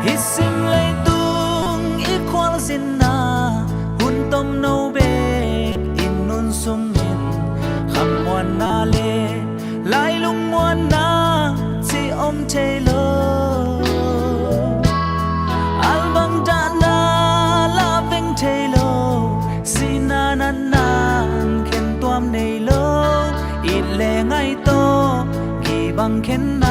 Hisim lay tung equal sinna hun tom no be in nun sung in kham wan na le lai lung wan na si om taylor albang da la loving taylor sina nan nan ken tuam nei lo it le ngai to ki bang ken